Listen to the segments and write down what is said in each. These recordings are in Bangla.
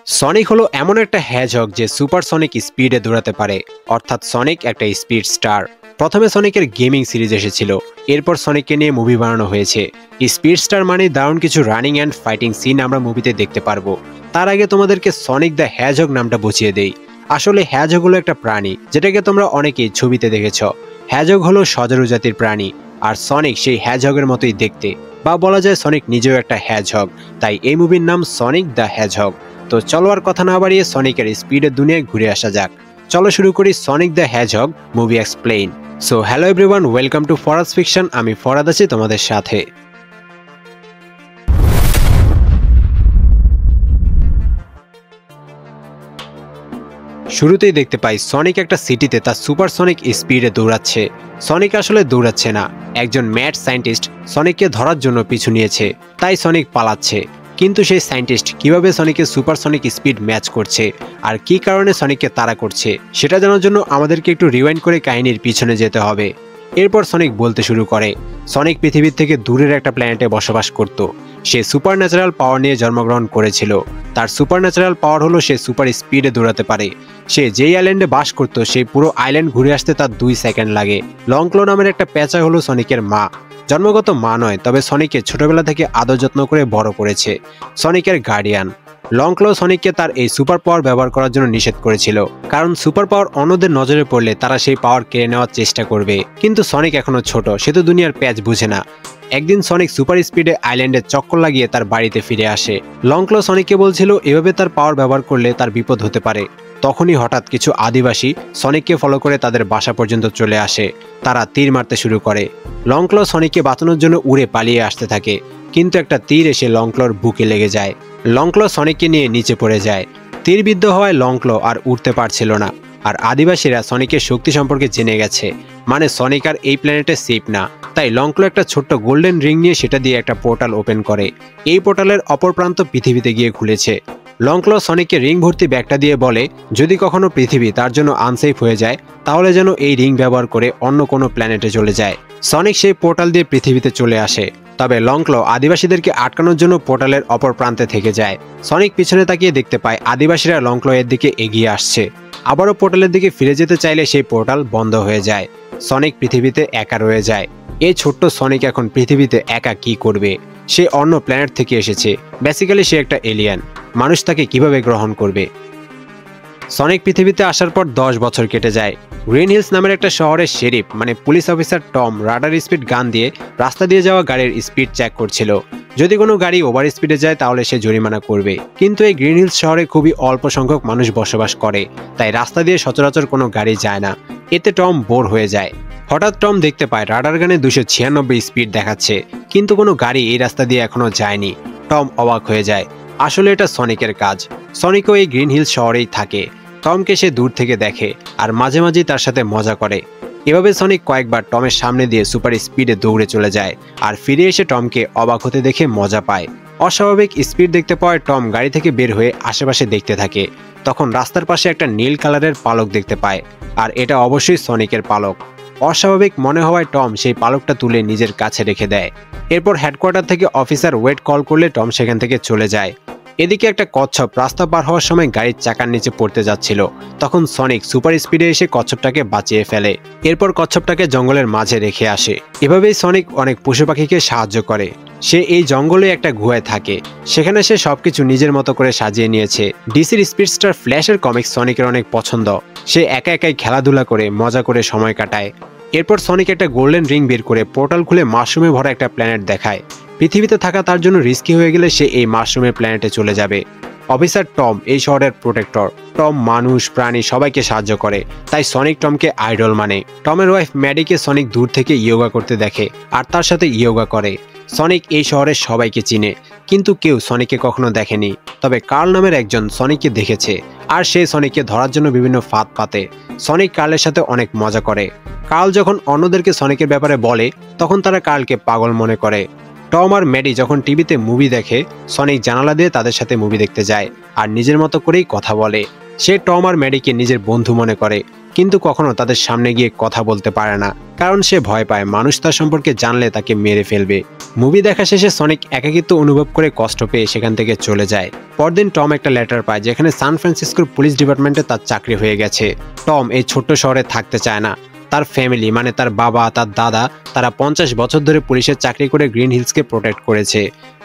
সনিক হলো এমন একটা হ্যাজহগ যে সুপারসনিক স্পিডে দৌড়াতে পারে, অর্থাৎ সনিক একটা স্পিড স্টার। প্রথমে সনিকের গেমিং সিরিজ এসেছিল, এরপর সনিককে নিয়ে মুভি বানানো হয়েছে। স্পিড স্টার মানে দারুণ কিছু রানিং অ্যান্ড ফাইটিং সিন আমরা মুভিতে দেখতে পারবো। তার আগে তোমাদেরকে সনিক দ্য হ্যাজহগ নামটা বুঝিয়ে দেই। আসলে হ্যাজহগ হলো একটা প্রাণী যেটাকে তোমরা অনেকেই ছবিতে দেখেছ। হ্যাজহগ হলো সজারু জাতির প্রাণী, আর সনিক সেই হ্যাজহগের মতোই দেখতে, বা বলা যায় সনিক নিজেও একটা হ্যাজহগ। তাই এই মুভির নাম সনিক দ্য হ্যাজহগ। তো চলো আর কথা না বাড়িয়ে সনিকের স্পিডের দুনিয়ায় ঘুরে আসা যাক। চলো শুরু করি Sonic the হ্যাজহগ movie explain. So hello everyone, welcome to Faraz fiction. আমি ফরাদ আছি তোমাদের সাথে। শুরুতেই দেখতে পাই সনিক একটা সিটিতে তার সুপারসনিক স্পিডে দৌড়াচ্ছে। সনিক আসলে দৌড়াচ্ছে না, একজন ম্যাড সায়েন্টিস্ট সনিককে ধরার জন্য পিছু নিয়েছে, তাই সনিক পালাচ্ছে। কিন্তু সেই সায়েন্টিস্ট কিভাবে সনিকের সুপারসনিক স্পিড ম্যাচ করছে আর কি কারণে সনিককে তাড়া করছে সেটা জানার জন্য আমাদেরকে একটু রিওয়াইন্ড করে কাহিনীর পিছনে যেতে হবে। এরপর সনিক বলতে শুরু করে সনিক পৃথিবীর থেকে দূরের একটা প্ল্যানেটে বসবাস করত। সে সুপার ন্যাচারাল পাওয়ার নিয়ে জন্মগ্রহণ করেছিল। তার সুপার ন্যাচারাল পাওয়ার হলো সে সুপার স্পিডে দৌড়াতে পারে। সে যেই আইল্যান্ডে বাস করত সেই পুরো আইল্যান্ড ঘুরে আসতে তার 2 সেকেন্ড লাগে। লংক্লো নামের একটা পেঁচা হলো সনিকের মা। জন্মগত মা নয়, তবে সনিককে ছোটবেলা থেকে আদর যত্ন করে বড় করেছে। সনিকের গার্ডিয়ান লংক্লো সনিককে তার এই সুপার পাওয়ার ব্যবহার করার জন্য নিষেধ করেছিল, কারণ সুপার পাওয়ার অন্যদের নজরে পড়লে তারা সেই পাওয়ার কেড়ে নেওয়ার চেষ্টা করবে। কিন্তু সনিক এখনো ছোট, সে তো দুনিয়ার প্যাচ বুঝে না। একদিন সনিক সুপার স্পিডে আইল্যান্ডে চক্কর লাগিয়ে তার বাড়িতে ফিরে আসে। লংক্লো সনিককে বলছিল এভাবে তার পাওয়ার ব্যবহার করলে তার বিপদ হতে পারে। তখনই হঠাৎ কিছু আদিবাসী সনিককে ফলো করে তাদের বাসা পর্যন্ত চলে আসে। তারা তীর মারতে শুরু করে। লংক্লো সনিককে বাঁচানোর জন্য উড়ে পালিয়ে আসতে থাকে, কিন্তু একটা তীর এসে লংক্লোর বুকে লেগে যায়। লংক্লো সনিককে নিয়ে নিচে পড়ে যায়। তীরবিদ্ধ হওয়ায় লংক্লো আর উঠতে পারছিল না। আর আদিবাসীরা সনিকের শক্তি সম্পর্কে জেনে গেছে, মানে সনিক আর এই প্ল্যানেটে সেফ না। তাই লংক্লো একটা ছোট্ট গোল্ডেন রিং নিয়ে সেটা দিয়ে একটা পোর্টাল ওপেন করে। এই পোর্টালের অপর প্রান্ত পৃথিবীতে গিয়ে খুলেছে। লংক্লো সনিককে রিং ভর্তি ব্যাগটা দিয়ে বলে যদি কখনো পৃথিবী তার জন্য আনসেফ হয়ে যায় তাহলে যেন এই রিং ব্যবহার করে অন্য কোনো প্ল্যানেটে চলে যায়। সনিক সেই পোর্টাল দিয়ে পৃথিবীতে চলে আসে, তবে লংক্লো আদিবাসীদেরকে আটকানোর জন্য পোর্টালের অপর প্রান্তে থেকে যায়। সনিক পিছনে তাকিয়ে দেখতে পায় আদিবাসীরা লংক্লো এর দিকে এগিয়ে আসছে। আবারও পোর্টালের দিকে ফিরে যেতে চাইলে সেই পোর্টাল বন্ধ হয়ে যায়। সনিক পৃথিবীতে একা রয়ে যায়। এই ছোট্ট সনিক এখন পৃথিবীতে একা কি করবে? সে অন্য প্ল্যানেট থেকে এসেছে, বেসিক্যালি সে একটা এলিয়ান। মানুষ তাকে কিভাবে গ্রহণ করবে? সনিক পৃথিবীতে আসার পর 10 বছর কেটে যায়। গ্রিন হিলস নামের একটা শহরের শেরিফ মানে police officer Tom radar speed গান দিয়ে রাস্তা দিয়ে যাওয়া গাড়ির স্পিড চেক করছিল। যদি কোনো গাড়ি ওভার স্পিডে যায় তাহলে সে জরিমানা করবে। কিন্তু এই গ্রিন হিলস শহরে খুবই অল্প সংখ্যক মানুষ বসবাস করে, তাই রাস্তা দিয়ে সচরাচর কোনো গাড়ি যায় না। এতে টম বোর হয়ে যায়। হঠাৎ টম দেখতে পায় রাডার গানে 296 স্পিড দেখাচ্ছে, কিন্তু কোনো গাড়ি এই রাস্তা দিয়ে এখনো যায়নি। টম অবাক হয়ে যায়, আসলে এটা সনিকের কাজ। সনিকও এই গ্রিন হিলস শহরেই থাকে। টমকে সে দূর থেকে দেখে আর মাঝে মাঝেই তার সাথে মজা করে। এভাবে সনিক কয়েকবার টমের সামনে দিয়ে সুপার স্পিডে দৌড়ে চলে যায়, আর ফিরে এসে টমকে অবাক হতে দেখে মজা পায়। অস্বাভাবিক স্পিড দেখতে পাওয়ায় টম গাড়ি থেকে বের হয়ে আশেপাশে দেখতে থাকে। তখন রাস্তার পাশে একটা নীল কালারের পালক দেখতে পায়, আর এটা অবশ্যই সনিকের পালক। অস্বাভাবিক মনে হওয়ায় টম সেই পালকটা তুলে নিজের কাছে রেখে দেয়। এরপর হেডকোয়ার্টার থেকে অফিসার ওয়েট কল করলে টম সেখান থেকে চলে যায়। এদিকে একটা কচ্ছপ রাস্তা পার হওয়ার সময় গাড়ির চাকার নিচে পড়তে যাচ্ছিল। তখন সনিক সুপার স্পিডে এসে কচ্ছপটাকে বাঁচিয়ে ফেলে। এরপর কচ্ছপটাকে জঙ্গলের মাঝে রেখে আসে। এভাবেই সনিক অনেক পশু পাখিকে সাহায্য করে। সে এই জঙ্গলে একটা গুহায় থাকে, সেখানে সে সবকিছু নিজের মতো করে সাজিয়ে নিয়েছে। ডিসির স্পিডস্টার ফ্ল্যাশের কমিক্স সনিকের অনেক পছন্দ। সে একা একাই খেলাধুলা করে মজা করে সময় কাটায়। এরপর সনিক একটা গোল্ডেন রিং বের করে পোর্টাল খুলে মাশরুমে ভরা একটা প্ল্যানেট দেখায়। পৃথিবীতে থাকা তার জন্য রিস্কি হয়ে গেলে সে এই মাশরুমের প্ল্যানেটে চলে যাবে। অফিসার টম এই শহরের প্রোটেক্টর। টম মানুষ প্রাণী সবাইকে সাহায্য করে, তাই সনিক টমকে আইডল মানে। টমের ওয়াইফ ম্যাডিকে সনিক দূর থেকে ইয়োগা করতে দেখে আর তার সাথে ইয়োগা করে। সনিক এই শহরের সবাইকে চিনে, কিন্তু কেউ সনিককে কখনো দেখেনি। তবে কার্ল নামের একজন সনিককে দেখেছে, আর সে সনিককে ধরার জন্য বিভিন্ন ফাঁদ পাতে। সনিক কার্লের সাথে অনেক মজা করে। কার্ল যখন অন্যদেরকে সনিকের ব্যাপারে বলে তখন তারা কার্লকে পাগল মনে করে। টম আর ম্যাডি যখন টিভিতে মুভি দেখে সনিক জানালা দিয়ে তাদের সাথে মুভি দেখতে যায় আর নিজের মতো করেই কথা বলে। সে টম আর ম্যাডিকে নিজের বন্ধু মনে করে। কিন্তু কখনো তাদের সামনে গিয়ে কথা বলতে পারে না, কারণ সে ভয় পায় মানুষ তার সম্পর্কে জানলে তাকে মেরে ফেলবে। মুভি দেখা শেষে সনিক একাকিত্ব অনুভব করে কষ্ট পেয়ে সেখান থেকে চলে যায়। পরদিন টম একটা লেটার পায় যেখানে সান ফ্রান্সিসকোর পুলিশ ডিপার্টমেন্টে তার চাকরি হয়ে গেছে। টম এই ছোট্ট শহরে থাকতে চায় না। তার ফ্যামিলি মানে তার বাবা, তার দাদা, তারা 50 বছর ধরে পুলিশের চাকরি করে গ্রিন হিলসকে প্রোটেক্ট করেছে।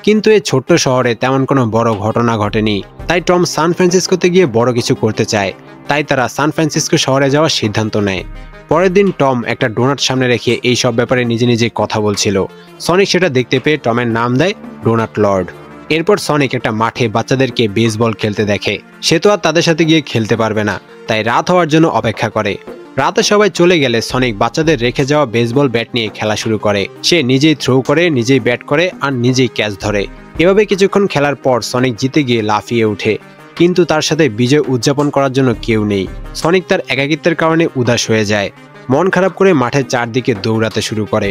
কিন্তু এই ছোট্ট শহরে তেমন কোনো বড় ঘটনা ঘটেনি। তাই টম সান ফ্রান্সিসকোতে গিয়ে বড় কিছু করতে চায়। তাই তারা সান ফ্রান্সিসকো শহরে যাওয়ার সিদ্ধান্ত নেয়। পরের দিন টম একটা ডোনাট সামনে রেখে এই সব ব্যাপারে নিজে নিজে কথা বলছিল। সনিক সেটা দেখতে পেয়ে টমের নাম দেয় ডোনাট লর্ড। এরপর সনিক একটা মাঠে বাচ্চাদেরকে বেসবল খেলতে দেখে। সে তো আর তাদের সাথে গিয়ে খেলতে পারবে না, তাই রাত হওয়ার জন্য অপেক্ষা করে। রাতে সবাই চলে গেলে সনিক বাচ্চাদের রেখে যাওয়া বেসবল ব্যাট নিয়ে খেলা শুরু করে। সে নিজেই থ্রো করে, নিজেই ব্যাট করে আর নিজেই ক্যাচ ধরে। এভাবে কিছুক্ষণ খেলার পর সনিক জিতে গিয়ে লাফিয়ে ওঠে, কিন্তু তার সাথে বিজয় উদযাপন করার জন্য কেউ নেই। সনিক তার একাকিত্বের কারণে উদাস হয়ে যায়। মন খারাপ করে মাঠের চারদিকে দৌড়াতে শুরু করে।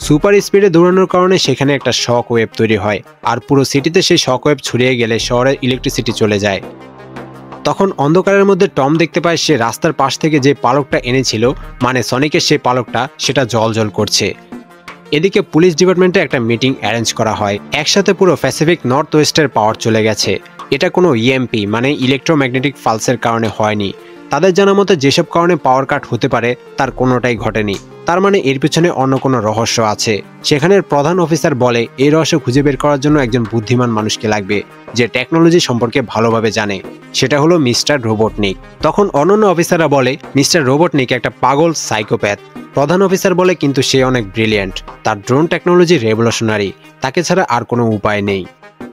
সুপার স্পিডে দৌড়ানোর কারণে সেখানে একটা শক ওয়েভ তৈরি হয়, আর পুরো সিটিতে সেই শক ওয়েভ ছড়িয়ে গেলে শহরের ইলেকট্রিসিটি চলে যায়। তখন অন্ধকারের মধ্যে টম দেখতে পায় সে রাস্তার পাশ থেকে যে পালকটা এনেছিল, মানে সনিকের সেই পালকটা, সেটা জ্বলজ্বল করছে। এদিকে পুলিশ ডিপার্টমেন্টে একটা মিটিং অ্যারেঞ্জ করা হয়। একসাথে পুরো প্যাসিফিক নর্থ ওয়েস্টের পাওয়ার চলে গেছে। এটা কোনো ইএমপি মানে ইলেকট্রোম্যাগনেটিক পালসের কারণে হয়নি। তাদের জানা মতে যেসব কারণে পাওয়ার কাট হতে পারে তার কোনোটাই ঘটেনি। তার মানে এর পিছনে অন্য কোনো রহস্য আছে। সেখানের প্রধান অফিসার বলে এই রহস্য খুঁজে বের করার জন্য একজন বুদ্ধিমান মানুষকে লাগবে, যে টেকনোলজি সম্পর্কে ভালোভাবে জানে। সেটা হলো মিস্টার রোবটনিক। তখন অন্যান্য অফিসাররা বলে মিস্টার রোবটনিক একটা পাগল সাইকোপ্যাথ। প্রধান অফিসার বলে কিন্তু সে অনেক ব্রিলিয়েন্ট, তার ড্রোন টেকনোলজি রেভলিউশনারি, তাকে ছাড়া আর কোনো উপায় নেই।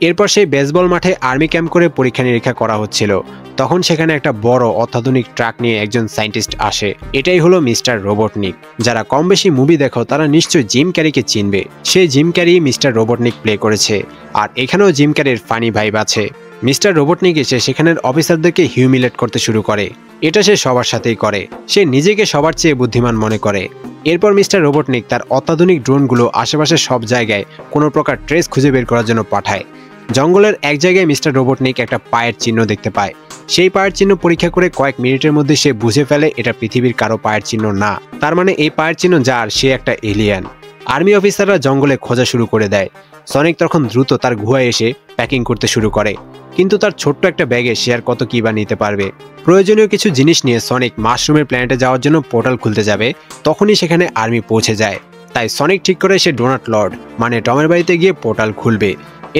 এরপর সেই বেসবল মাঠে আর্মি ক্যাম্প করে পরীক্ষা নিরীক্ষা করা হচ্ছিল। তখন সেখানে একটা বড় অত্যাধুনিক ট্রাক নিয়ে একজন সায়েন্টিস্ট আসে। এটাই হলো মিস্টার রোবটনিক। যারা কম বেশি মুভি দেখো তারা নিশ্চয়ই জিম ক্যারিকে চিনবে। সেই gym carry mister Robotnik play করেছে, আর এখানেও জিম ক্যারির ফানি ভাইব আছে। মিস্টার রোবটনিক এসে সেখানের অফিসারদেরকে হিউমিলেট করতে শুরু করে। এটা সে সবার সাথেই করে। সে নিজেকে সবার চেয়ে বুদ্ধিমান মনে করে। এরপর মিস্টার রোবটনিক তার অত্যাধুনিক ড্রোনগুলো আশেপাশে সব জায়গায় কোনো প্রকার ট্রেস খুঁজে বের করার জন্য পাঠায়। জঙ্গলের এক জায়গায় মিস্টার রোবটনিক একটা পায়ের চিহ্ন দেখতে পায়। সেই পায়ের চিহ্ন পরীক্ষা করে কয়েক মিনিটের মধ্যে সে বুঝে ফেলে এটা পৃথিবীর কারো পায়ের চিহ্ন না। তার মানে এই পায়ের চিহ্ন যার, সে একটা এলিয়েন। আর্মি অফিসাররা জঙ্গলে খোঁজা শুরু করে দেয়। সনিক তখন দ্রুত তার গুহায় এসে প্যাকিং করতে শুরু করে, কিন্তু তার ছোট্ট একটা ব্যাগে সে আর কত কি বা নিতে পারবে। প্রয়োজনীয় কিছু জিনিস নিয়ে সনিক মাশরুমের প্ল্যানেটে যাওয়ার জন্য পোর্টাল খুলতে যাবে। তখনই সেখানে আর্মি পৌঁছে যায়। তাই সনিক ঠিক করে সে ডোনাট লর্ড মানে টমের বাড়িতে গিয়ে পোর্টাল খুলবে।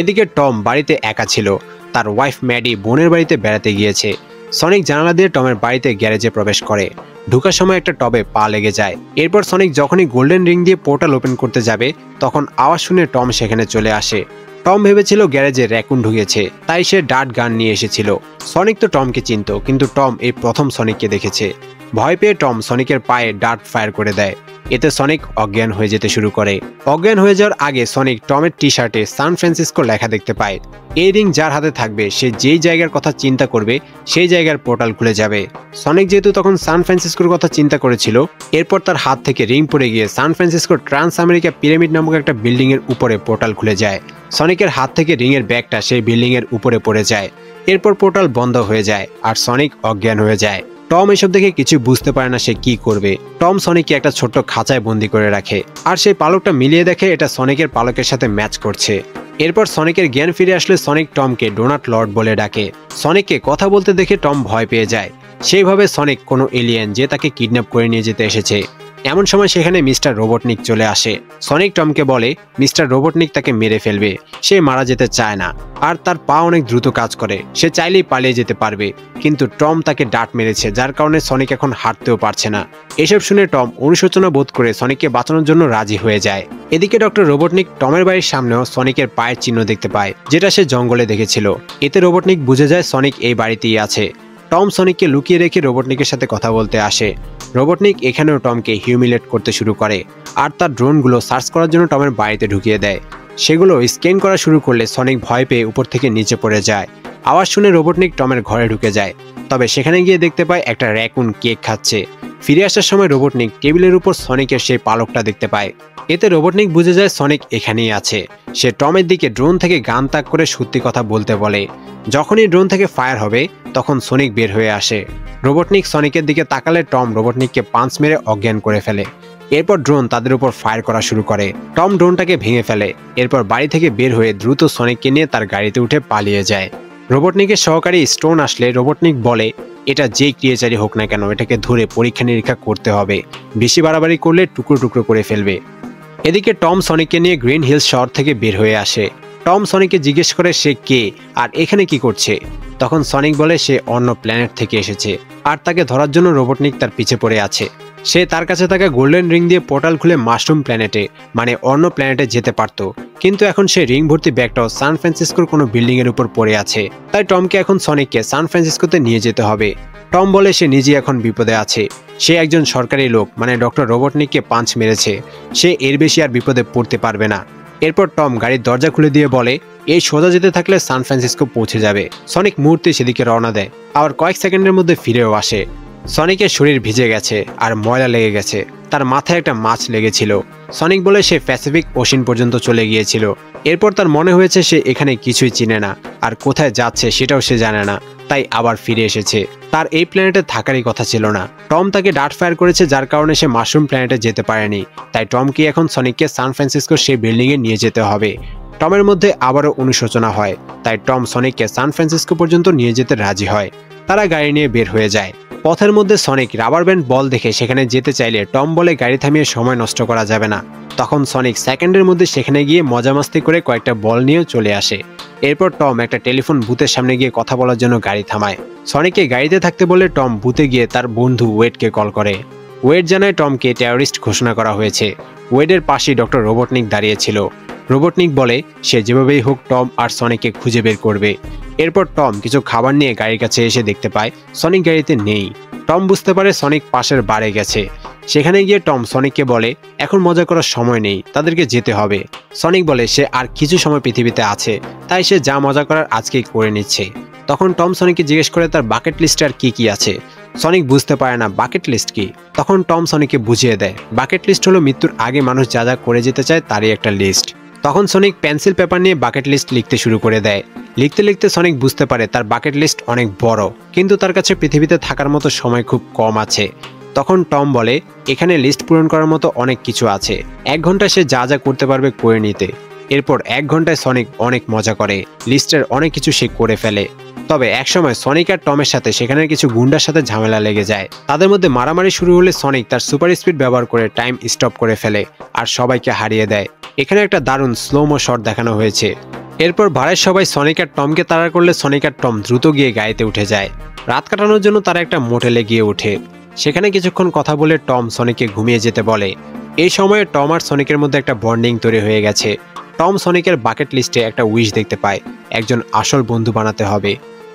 এদিকে টম বাড়িতে একা ছিল। তার ওয়াইফ ম্যাডি বোনের বাড়িতে বেড়াতে গিয়েছে। সনিক জানালা দিয়ে টমের বাড়িতে গ্যারেজে প্রবেশ করে। ঢোকার সময় একটা টবে পা লেগে যায়। এরপর সনিক যখনই গোল্ডেন রিং দিয়ে পোর্টাল ওপেন করতে যাবে তখন আওয়াজ শুনে টম সেখানে চলে আসে। টম ভেবেছিল গ্যারেজে র্যাকুন ঢুকেছে, তাই সে ডার্ট গান নিয়ে এসেছিল। সনিক তো টমকে চিনত, কিন্তু টম এই প্রথম সনিককে দেখেছে। ভয় পেয়ে টম সনিকের পায়ে ডার্ট ফায়ার করে দেয়। এতে সনিক অজ্ঞান হয়ে যেতে শুরু করে। অজ্ঞান হয়ে যাওয়ার আগে সনিক টমের টি শার্টে সান ফ্রান্সিসকো লেখা দেখতে পায়। এই রিং যার হাতে থাকবে সে যেই জায়গার কথা চিন্তা করবে সেই জায়গার পোর্টাল খুলে যাবে। সনিক যেহেতু তখন সান ফ্রান্সিসকোর কথা চিন্তা করেছিল, এরপর তার হাত থেকে রিং পড়ে গিয়ে সান ফ্রান্সিসকোর ট্রান্স আমেরিকা পিরামিড নামক একটা বিল্ডিং এর উপরে পোর্টাল খুলে যায়। সনিকের হাত থেকে রিং এর ব্যাগটা সেই বিল্ডিং এর উপরে পড়ে যায়। এরপর পোর্টাল বন্ধ হয়ে যায় আর সনিক অজ্ঞান হয়ে যায়। টম এসব দেখে কিছু বুঝতে পারে না সে কি করবে। টম সনিককে একটা ছোট্ট খাঁচায় বন্দি করে রাখে, আর সেই পালকটা মিলিয়ে দেখে এটা সনিকের পালকের সাথে ম্যাচ করছে। এরপর সনিকের জ্ঞান ফিরে আসলে সনিক টমকে ডোনাট লর্ড বলে ডাকে। সনিককে কথা বলতে দেখে টম ভয় পেয়ে যায়। সেইভাবে সনিক কোনো এলিয়েন যে তাকে কিডন্যাপ করে নিয়ে যেতে এসেছে। এমন সময় সেখানে মিস্টার রোবটনিক চলে আসে। সনিক টমকে বলে মিস্টার রোবটনিক তাকে মেরে ফেলবে, সে মারা যেতে চায় না, আর তার পা অনেক দ্রুত কাজ করে, সে চাইলেই পালিয়ে যেতে পারবে। কিন্তু টম তাকে ডাট মেরেছে, যার কারণে সনিক এখন হাঁটতেও পারছে না। এসব শুনে টম অনুশোচনা বোধ করে সনিককে বাঁচানোর জন্য রাজি হয়ে যায়। এদিকে ডক্টর রোবটনিক টমের বাড়ির সামনেও সনিকের পায়ের চিহ্ন দেখতে পায়, যেটা সে জঙ্গলে দেখেছিল। এতে রোবটনিক বুঝে যায় সনিক এই বাড়িতেই আছে। টম সনিককে লুকিয়ে রেখে রোবটনিকের সাথে কথা বলতে আসে। রোবটনিক এখানেও টমকে হিউমিলেট করতে শুরু করে, আর তার ড্রোনগুলো সার্চ করার জন্য টমের বাড়িতে ঢুকিয়ে দেয়। সেগুলো স্ক্যান করা শুরু করলে সনিক ভয় পেয়ে উপর থেকে নিচে পড়ে যায়। আওয়াজ শুনে রোবটনিক টমের ঘরে ঢুকে যায়, তবে সেখানে গিয়ে দেখতে পায় একটা র্যাকুন কেক খাচ্ছে। ফিরে আসার সময় রোবটনিক টেবিলের উপর সনিকের সেই পালকটা দেখতে পায়। এতে রোবটনিক বুঝে যায় সনিক এখানেই আছে। সে টমের দিকে ড্রোন থেকে গান তাক করে সত্যি কথা বলতে বলে। যখনই ড্রোন থেকে ফায়ার হবে তখন সনিক বের হয়ে আসে। রোবটনিক সনিকের দিকে তাকালে টম রোবটনিককে পাঞ্চ মেরে অজ্ঞান করে ফেলে। এরপর ড্রোন তাদের উপর ফায়ার করা শুরু করে। টম ড্রোনটাকে ভেঙে ফেলে। এরপর বাড়ি থেকে বের হয়ে দ্রুত সনিককে নিয়ে তার গাড়িতে উঠে পালিয়ে যায়। রোবটনিকের সহকারী স্টোন আসলে রোবটনিক বলে এটা যে ক্রিয়েচারই হোক না কেন এটাকে ধরে পরীক্ষা নিরীক্ষা করতে হবে, বেশি বাড়াবাড়ি করলে টুকরো টুকরো করে ফেলবে। এদিকে টম সনিককে নিয়ে গ্রিন হিলস শহর থেকে বের হয়ে আসে। টম সনিককে জিজ্ঞেস করে সে কে আর এখানে কি করছে। তখন সনিক বলে সে অন্য প্ল্যানেট থেকে এসেছে আর তাকে ধরার জন্য রোবটনিক তার পিছে পড়ে আছে। সে তার কাছে থাকা গোল্ডেন রিং দিয়ে পোর্টাল খুলে মাশরুম প্ল্যানেটে মানে অন্য প্ল্যানেটে যেতে পারত, কিন্তু এখন সে রিং ভর্তি ব্যাগটাও সান ফ্রান্সিসকোর কোনো বিল্ডিং এর উপর পড়ে আছে। তাই টমকে এখন সনিককে সান ফ্রান্সিসকোতে নিয়ে যেতে হবে। টম বলে সে নিজে এখন বিপদে আছে। সে একজন সরকারি লোক মানে ডক্টর রোবটনিককে পাঞ্চ মেরেছে, সে এর বেশি আর বিপদে পড়তে পারবে না। এরপর টম গাড়ির দরজা খুলে দিয়ে বলে এই সোজা যেতে থাকলে সান ফ্রান্সিসকো পৌঁছে যাবে। সনিক মুহূর্তে সেদিকে রওনা দেয়, আবার কয়েক সেকেন্ডের মধ্যে ফিরেও আসে। সনিকের শরীর ভিজে গেছে আর ময়লা লেগে গেছে, তার মাথায় একটা মাছ লেগেছিল। সনিক বলে সে প্যাসিফিক ওশিন পর্যন্ত চলে গিয়েছিল। এরপর তার মনে হয়েছে সে এখানে কিছুই চিনে না আর কোথায় যাচ্ছে সেটাও সে জানে না, তাই আবার ফিরে এসেছে। তার এই প্ল্যানেটে থাকারই কথা ছিল না। টম তাকে ডার্ট ফায়ার করেছে যার কারণে সে মাশরুম প্ল্যানেটে যেতে পারেনি। তাই টমকে এখন সনিককে সান ফ্রান্সিসকোর সেই বিল্ডিংয়ে নিয়ে যেতে হবে। টমের মধ্যে আবারও অনুশোচনা হয়, তাই টম সনিককে সান ফ্রান্সিসকো পর্যন্ত নিয়ে যেতে রাজি হয়। তারা গাড়ি নিয়ে বের হয়ে যায়। পথের মধ্যে সনিক রাবার ব্যান্ড বল দেখে সেখানে যেতে চাইলে টম বলে গাড়ি থামিয়ে সময় নষ্ট করা যাবে না। তখন সনিক সেকেন্ডের মধ্যে সেখানে গিয়ে মজামাস্তি করে কয়েকটা বল নিয়েও চলে আসে। এরপর টম একটা টেলিফোন বুথের সামনে গিয়ে কথা বলার জন্য গাড়ি থামায়। সনিককে গাড়িতে থাকতে বলে টম বুথে গিয়ে তার বন্ধু ওয়েডকে কল করে। ওয়েড জানায় টমকে টেররিস্ট ঘোষণা করা হয়েছে। ওয়েডের পাশেই ডক্টর রোবটনিক দাঁড়িয়েছিল। রোবটনিক বলে সে যেভাবেই হোক টম আর সনিককে খুঁজে বের করবে। এরপর টম কিছু খাবার নিয়ে গাড়ির কাছে এসে দেখতে পায় সনিক গাড়িতে নেই। টম বুঝতে পারে সনিক পাশের বারে গেছে। সেখানে গিয়ে টম সনিককে বলে এখন মজা করার সময় নেই, তাদেরকে যেতে হবে। সনিক বলে সে আর কিছু সময় পৃথিবীতে আছে, তাই সে যা মজা করার আজকেই করে নিচ্ছে। তখন টম সনিককে জিজ্ঞেস করে তার বাকেট লিস্টে আর কি কি আছে। সনিক বুঝতে পারে না বাকেট লিস্ট কি। তখন টম সনিককে বুঝিয়ে দেয় বাকেট লিস্ট হলো মৃত্যুর আগে মানুষ যা যা করে যেতে চায় তারই একটা লিস্ট। তখন সনিক পেন্সিল পেপার নিয়ে বাকেট লিস্ট লিখতে শুরু করে দেয়। লিখতে লিখতে সনিক বুঝতে পারে তার বাকেট লিস্ট অনেক বড়, কিন্তু তার কাছে পৃথিবীতে থাকার মতো সময় খুব কম আছে। তখন টম বলে এখানে লিস্ট পূরণ করার মতো অনেক কিছু আছে, 1 ঘন্টা সে যা যা করতে পারবে করে নিতে। এরপর 1 ঘন্টায় সনিক অনেক মজা করে, লিস্টের অনেক কিছু সে করে ফেলে। তবে একসময় সনিক আর টমের সাথে সেখানের কিছু গুন্ডার সাথে ঝামেলা লেগে যায়। তাদের মধ্যে মারামারি শুরু হলে সনিক তার সুপার স্পিড ব্যবহার করে টাইম স্টপ করে ফেলে আর সবাইকে হারিয়ে দেয়। এখানে একটা দারুণ স্লোমো শট দেখানো হয়েছে। এরপর ভাড়ায় সবাই সনিক আর টমকে তাড়া করলে সনিক আর টম দ্রুত গিয়ে গাড়িতে উঠে যায়। রাত কাটানোর জন্য তারা একটা মোটেলে গিয়ে ওঠে। সেখানে কিছুক্ষণ কথা বলে টম সনিককে ঘুমিয়ে যেতে বলে। এই সময়ে টম আর সনিকের মধ্যে একটা বন্ডিং তৈরি হয়ে গেছে। টম সনিকের বাকেট লিস্টে একটা উইশ দেখতে পায়, একজন আসল বন্ধু বানাতে হবে।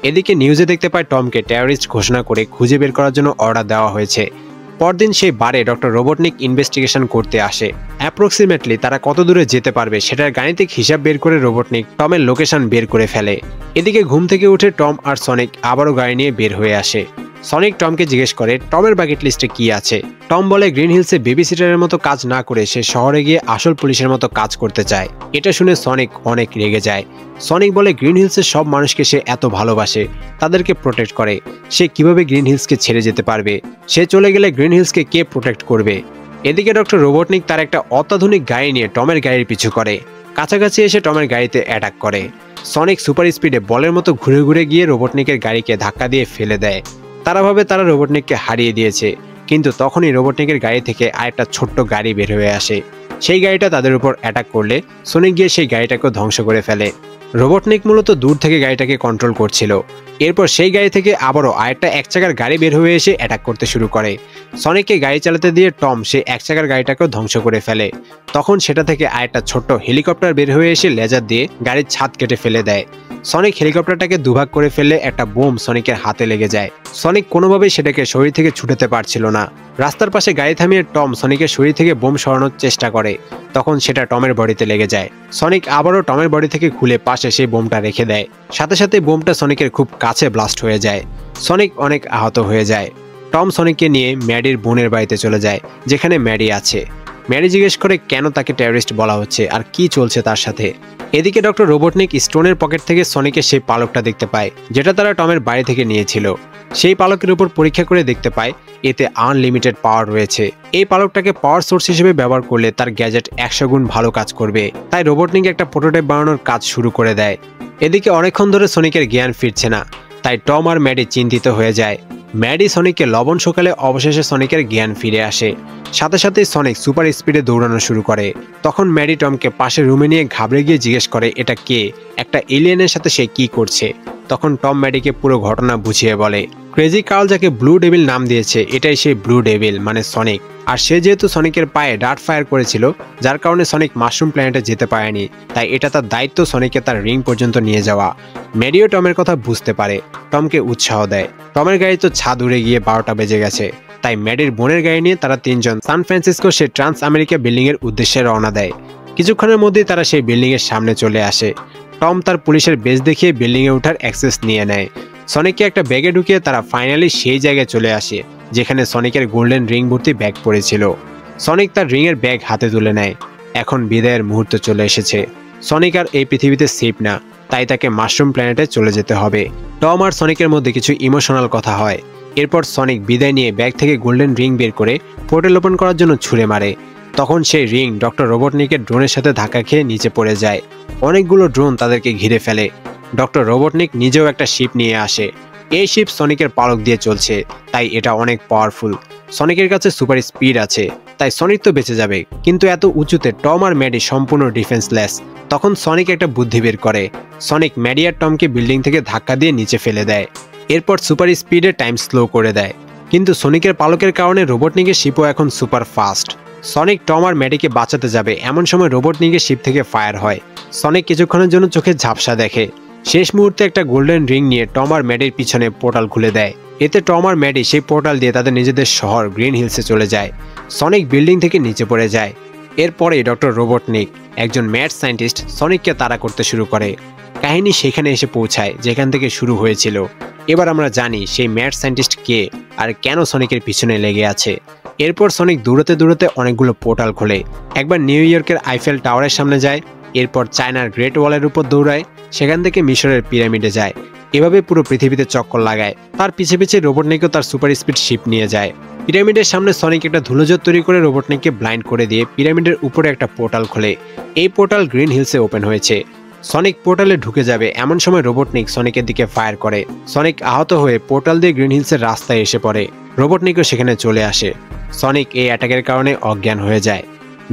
এদিকে নিউজে দেখতে পায় টমকে টেররিস্ট ঘোষণা করে খুঁজে বের করার জন্য অর্ডার দেওয়া হয়েছে। পরদিন সেই বারে ডক্টর রোবটনিক ইনভেস্টিগেশন করতে আসে। অ্যাপ্রক্সিমেটলি তারা কত দূরে যেতে পারবে সেটার গাণিতিক হিসাব বের করে রোবটনিক টমের লোকেশন বের করে ফেলে। এদিকে ঘুম থেকে উঠে টম আর সনিক আবারও গাড়ি নিয়ে বের হয়ে আসে। সনিক টমকে জিজ্ঞেস করে টমের বাকেট লিস্টে কি আছে। টম বলে গ্রিন হিলসে বেবি সিটারের মতো কাজ না করে সে শহরে গিয়ে আসল পুলিশের মতো কাজ করতে চায়। এটা শুনে সনিক অনেক রেগে যায়। সনিক বলে গ্রিন হিলসের সব মানুষকে সে এত ভালোবাসে, তাদেরকে প্রোটেক্ট করে, সে কিভাবে গ্রিন হিলসকে ছেড়ে যেতে পারবে। সে চলে গেলে গ্রিন হিলসকে কে প্রোটেক্ট করবে। এদিকে ডক্টর রোবটনিক তার একটা অত্যাধুনিক গাড়ি নিয়ে টমের গাড়ির পিছু করে। কাছাকাছি এসে টমের গাড়িতে অ্যাটাক করে। সনিক সুপার স্পিডে বলের মতো ঘুরে ঘুরে গিয়ে রোবটনিকের গাড়িকে ধাক্কা দিয়ে ফেলে দেয়। তারা ভাবে তারা রোবটনিককে হারিয়ে দিয়েছে, কিন্তু তখনই রোবটনিকের গাড়ি থেকে আরেকটা ছোট্ট গাড়ি বের হয়ে আসে। সেই গাড়িটা তাদের উপর অ্যাটাক করলে সনিক গিয়ে সেই গাড়িটাকেও ধ্বংস করে ফেলে। রোবটনিক মূলত দূর থেকে গাড়িটাকে কন্ট্রোল করছিল। এরপর সেই গাড়ি থেকে আবারও আরেকটা এক চাকার গাড়ি বের হয়ে এসে অ্যাটাক করতে শুরু করে। সনিককে গাড়ি চালাতে দিয়ে টম সেই এক চাকার গাড়িটাকেও ধ্বংস করে ফেলে। তখন সেটা থেকে আরেকটা ছোট্ট হেলিকপ্টার বের হয়ে এসে লেজার দিয়ে গাড়ির ছাদ কেটে ফেলে দেয়। সনিক হেলিকপ্টারটাকে দুভাগ করে ফেললে একটা বোম সনিকের হাতে লেগে যায়। সনিক কোনোভাবেই সেটাকে শরীর থেকে ছুটাতে পারছিল না। রাস্তার পাশে গাড়ি থামিয়ে টম সনিকের শরীর থেকে বোম সরানোর চেষ্টা করে। তখন সেটা টমের বডিতে লেগে যায়। সনিক আবারও টমের বডি থেকে খুলে পাশে সেই বোমটা রেখে দেয়। সাথে সাথে বোমটা সনিকের খুব কাছে ব্লাস্ট হয়ে যায়। সনিক অনেক আহত হয়ে যায়। টম সনিককে নিয়ে ম্যাডির বোনের বাড়িতে চলে যায়, যেখানে ম্যাডি আছে। ম্যাডি জিজ্ঞেস করে কেন তাকে টেররিস্ট বলা হচ্ছে আর কি চলছে তার সাথে। এদিকে ডক্টর রোবটনিক স্টোনের পকেট থেকে সনিকের সেই পালকটা দেখতে পায়, যেটা তারা টমের বাড়ি থেকে নিয়েছিল। সেই পালকের উপর পরীক্ষা করে দেখতে পায় এতে আনলিমিটেড পাওয়ার রয়েছে। এই পালকটাকে পাওয়ার সোর্স হিসেবে ব্যবহার করলে তার গ্যাজেট 100 গুণ ভালো কাজ করবে। তাই রোবটনিক একটা প্রোটোটাইপ বানানোর কাজ শুরু করে দেয়। এদিকে অনেকক্ষণ ধরে সনিকের জ্ঞান ফিরছে না, তাই টম আর ম্যাডি চিন্তিত হয়ে যায়। ম্যাডি সনিককে লবণ সকালে অবশেষে সনিকের জ্ঞান ফিরে আসে। সাথে সাথে সনিক সুপার স্পিডে দৌড়ানো শুরু করে। তখন ম্যাডি টমকে পাশের রুমে নিয়ে ঘাবড়ে গিয়ে জিজ্ঞেস করে এটা কে, একটা এলিয়েনের সাথে সে কি করছে। তখন টম ম্যাডিকে পুরো ঘটনা বুঝিয়ে বলে ক্রেজি কার্ল যাকে ব্লু ডেভিল নাম দিয়েছে এটাই সেই ব্লু ডেভিল মানে সনিক। আর সে যেহেতু সনিকের পায়ে ডার্ট ফায়ার করেছিল, যার কারণে সনিক মাশরুম প্ল্যানেটে যেতে পারেনি, তাই এটা তার দায়িত্ব সনিককে তার রিং পর্যন্ত নিয়ে যাওয়া। ম্যাডিও টমের কথা বুঝতে পারে, টমকে উৎসাহ দেয়। টমের গাড়ি তো ছাদ উড়ে গিয়ে 12টা বেজে গেছে, তাই ম্যাডির বোনের গাড়ি নিয়ে তারা তিনজন সান ফ্রান্সিসকো সে ট্রান্স আমেরিকা বিল্ডিং এর উদ্দেশ্যে রওনা দেয়। কিছুক্ষণের মধ্যেই তারা সেই বিল্ডিং এর সামনে চলে আসে। টম তার পুলিশের বেজ দেখিয়ে বিল্ডিং এ ওঠার অ্যাক্সেস নিয়ে নেয়। সনিককে একটা ব্যাগে ঢুকিয়ে তারা ফাইনালি সেই জায়গায় চলে আসে যেখানে সনিকের গোল্ডেন রিং ভর্তি ব্যাগ পড়েছিল। সনিক তার রিং এর ব্যাগ হাতে তুলে নেয়। এখন বিদায়ের মুহূর্ত চলে এসেছে। সনিক আর এই পৃথিবীতে সেফ না, তাই তাকে মাশরুম প্ল্যানেটে চলে যেতে হবে। টম আর সনিকের মধ্যে কিছু ইমোশনাল কথা হয়। এরপর সনিক বিদায় নিয়ে ব্যাগ থেকে গোল্ডেন রিং বের করে পোর্টাল ওপেন করার জন্য ছুঁড়ে মারে। তখন সেই রিং ডক্টর রোবটনিকের ড্রোনের সাথে ধাক্কা খেয়ে নিচে পড়ে যায়। অনেকগুলো ড্রোন তাদেরকে ঘিরে ফেলে। ডক্টর রোবটনিক নিজেও একটা শিপ নিয়ে আসে। এই শিপ সনিকের পালক দিয়ে চলছে, তাই এটা অনেক পাওয়ারফুল। সনিকের কাছে সুপার স্পিড আছে, তাই সনিক তো বেঁচে যাবে, কিন্তু এত উঁচুতে টম আর ম্যাডি সম্পূর্ণ ডিফেন্সলেস। তখন সনিক একটা বুদ্ধি বের করে। সনিক ম্যাডি আর টমকে বিল্ডিং থেকে ধাক্কা দিয়ে নিচে ফেলে দেয়। এরপর সুপার স্পিডে টাইম স্লো করে দেয়। কিন্তু সনিকের পালকের কারণে রোবটনিকের শিপও এখন সুপার ফাস্ট। সনিক টম আর ম্যাডিকে বাঁচাতে যাবে, এমন সময় রোবটনিকের শিপ থেকে ফায়ার হয়। সনিক কিছুক্ষণের জন্য চোখে ঝাপসা দেখে। শেষ মুহূর্তে একটা গোল্ডেন রিং নিয়ে টম আর ম্যাডির পিছনে পোর্টাল খুলে দেয়। এতে টম আর ম্যাডি সেই পোর্টাল দিয়ে তাদের নিজেদের শহর গ্রিন হিলসে চলে যায়। সনিক বিল্ডিং থেকে নিচে পড়ে যায়। এরপরে ডক্টর রোবটনিক, একজন ম্যাড সায়েন্টিস্ট, সনিককে তাড়া করতে শুরু করে। কাহিনী সেখানে এসে পৌঁছায় যেখান থেকে শুরু হয়েছিল। এবার আমরা জানি সেই ম্যাড সায়েন্টিস্ট কে আর কেন সনিকের পিছনে লেগে আছে। এরপর সনিক দৌড়াতে দৌড়াতে অনেকগুলো পোর্টাল খোলে। একবার নিউ ইয়র্কের আইফেল টাওয়ারের সামনে যায়, এরপর চায়নার গ্রেট ওয়ালের উপর দৌড়ায়, সেখান থেকে মিশরের পিরামিডে যায়। এভাবে পুরো পৃথিবীতে চক্কর লাগায়। তার পিছে পিছে রোবটনিকও তার সুপার স্পিড শিপ নিয়ে যায়। পিরামিডের সামনে সনিক একটা ধুলোজট তৈরি করে রোবটনিককে ব্লাইন্ড করে দিয়ে পিরামিডের উপরে একটা পোর্টাল খোলে। এই পোর্টাল গ্রিন হিলসে ওপেন হয়েছে। সনিক পোর্টালে ঢুকে যাবে, এমন সময় রোবটনিক সনিকের দিকে ফায়ার করে। সনিক আহত হয়ে পোর্টাল দিয়ে গ্রিন হিলসের রাস্তায় এসে পড়ে। রোবটনিকও সেখানে চলে আসে। সনিক এই অ্যাটাকের কারণে অজ্ঞান হয়ে যায়।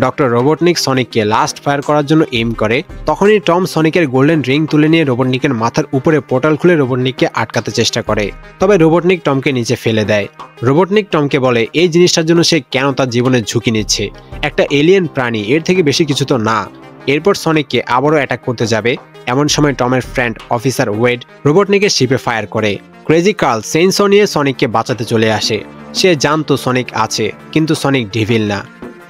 ডক্টর রোবটনিক সনিককে লাস্ট ফায়ার করার জন্য এইম করে। তখনই টম সনিকের গোল্ডেন রিং তুলে নিয়ে রোবটনিকের মাথার উপরে পোর্টাল খুলে রোবটনিককে আটকাতে চেষ্টা করে। তবে রোবটনিক টমকে নিচে ফেলে দেয়। রোবটনিক টমকে বলে এই জিনিসটার জন্য সে কেন তার জীবনের ঝুঁকি নিচ্ছে। একটা এলিয়েন প্রাণী, এর থেকে বেশি কিছু তো না। এরপর সনিককে আবারও অ্যাটাক করতে যাবে, এমন সময় টমের ফ্রেন্ড অফিসার ওয়েড রোবটনিকের শিপে ফায়ার করে। ক্রেজি কার্ল চেইনসো নিয়ে সনিককে বাঁচাতে চলে আসে। সে জানতো সনিক আছে, কিন্তু সনিক ডেভিল না।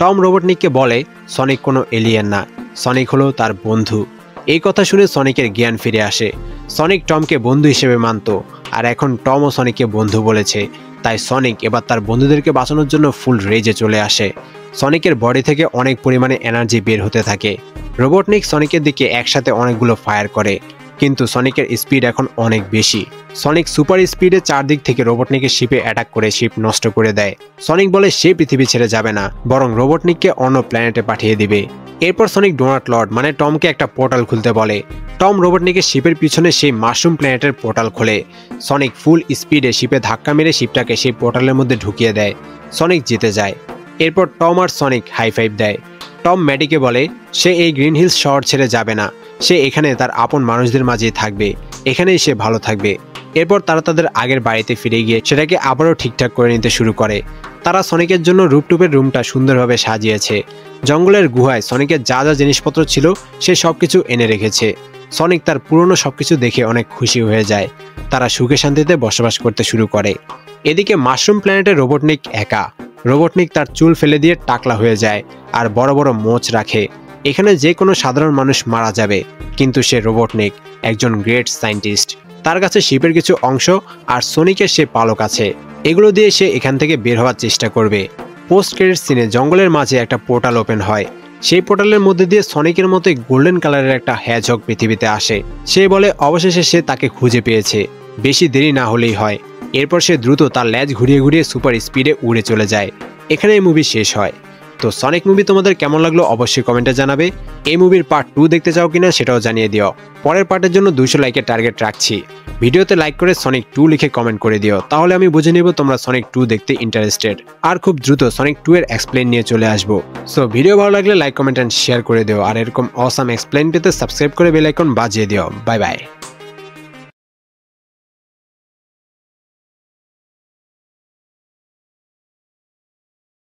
টম রোবটনিককে বলে সনিক কোনো এলিয়েন না, সনিক হলো তার বন্ধু। এই কথা শুনে সনিকের জ্ঞান ফিরে আসে। সনিক টমকে বন্ধু হিসেবে মানত, আর এখন টমও সনিককে বন্ধু বলেছে। তাই সনিক এবার তার বন্ধুদেরকে বাঁচানোর জন্য ফুল রেজে চলে আসে। সনিকের বডি থেকে অনেক পরিমাণে এনার্জি বের হতে থাকে। রোবটনিক সনিকের দিকে একসাথে অনেকগুলো ফায়ার করে, কিন্তু সনিকের স্পিড এখন অনেক বেশি। সনিক সুপার স্পিডে চারদিক থেকে রোবটনিকের শিপে অ্যাটাক করে শিপ নষ্ট করে দেয়। সনিক বলে সে পৃথিবী ছেড়ে যাবে না, বরং রোবটনিককে অন্য প্ল্যানেটে পাঠিয়ে দিবে। এরপর সনিক ডোনাট লর্ড মানে টমকে একটা পোর্টাল খুলতে বলে। টম রোবটনিকের শিপের পিছনে সেই মাশরুম প্ল্যানেটের পোর্টাল খোলে। সনিক ফুল স্পিডে শিপে ধাক্কা মেরে শিপটাকে সেই পোর্টালের মধ্যে ঢুকিয়ে দেয়। সনিক জিতে যায়। এরপর টম আর সনিক হাই ফাইভ দেয়। টম ম্যাডিকে বলে সে এই গ্রিন হিলস শহর ছেড়ে যাবে না, সে এখানে তার আপন মানুষদের মাঝেই থাকবে, এখানেই সে ভালো থাকবে। এরপর তারা তাদের আগের বাড়িতে ফিরে গিয়ে সেটাকে আবারও ঠিকঠাক করে নিতে শুরু করে। তারা সনিকের জন্য রুপটুপের রুমটা সুন্দরভাবে সাজিয়েছে। জঙ্গলের গুহায় সনিকের যা যা জিনিসপত্র ছিল সে সবকিছু এনে রেখেছে। সনিক তার পুরনো সবকিছু দেখে অনেক খুশি হয়ে যায়। তারা সুখে শান্তিতে বসবাস করতে শুরু করে। এদিকে মাশরুম প্ল্যানেটে রোবটনিক একা। রোবটনিক তার চুল ফেলে দিয়ে টাকলা হয়ে যায় আর বড় বড় মোচ রাখে। এখানে যে কোনো সাধারণ মানুষ মারা যাবে, কিন্তু সে রোবটনিক একজন গ্রেট সায়েন্টিস্ট। তার কাছে শিপের কিছু অংশ আর সনিকের সে পালক আছে, এগুলো দিয়ে সে এখান থেকে বের হওয়ার চেষ্টা করবে। পোস্ট ক্রেডিট সিনে জঙ্গলের মাঝে একটা পোর্টাল ওপেন হয়। সেই পোর্টালের মধ্যে দিয়ে সনিকের মতোই গোল্ডেন কালারের একটা হ্যাজহগ পৃথিবীতে আসে। সে বলে অবশেষে সে তাকে খুঁজে পেয়েছে, বেশি দেরি না হলেই হয়। এরপর সে দ্রুত তার লেজ ঘুরিয়ে ঘুরিয়ে সুপার স্পিডে উড়ে চলে যায়। এখানে এই মুভি শেষ হয়। তো সনিক মুভি তোমাদের কেমন লাগলো অবশ্যই কমেন্টে জানাবে। এই মুভির পার্ট 2 দেখতে চাও কিনা সেটাও জানিয়ে দিও। পরের পার্টের জন্য 200 লাইকের টার্গেট রাখছি। ভিডিওতে লাইক করে সনিক 2 লিখে কমেন্ট করে দিও, তাহলে আমি বুঝে নিব তোমরা সনিক 2 দেখতে ইন্টারেস্টেড। আর খুব দ্রুত সনিক 2 এর এক্সপ্লেন নিয়ে চলে আসবো। সো ভিডিও ভালো লাগলে লাইক কমেন্ট এন্ড শেয়ার করে দিও। আর এরকম অসাম এক্সপ্লেন পেতে সাবস্ক্রাইব করে বেল আইকন বাজিয়ে দিও। Bye bye.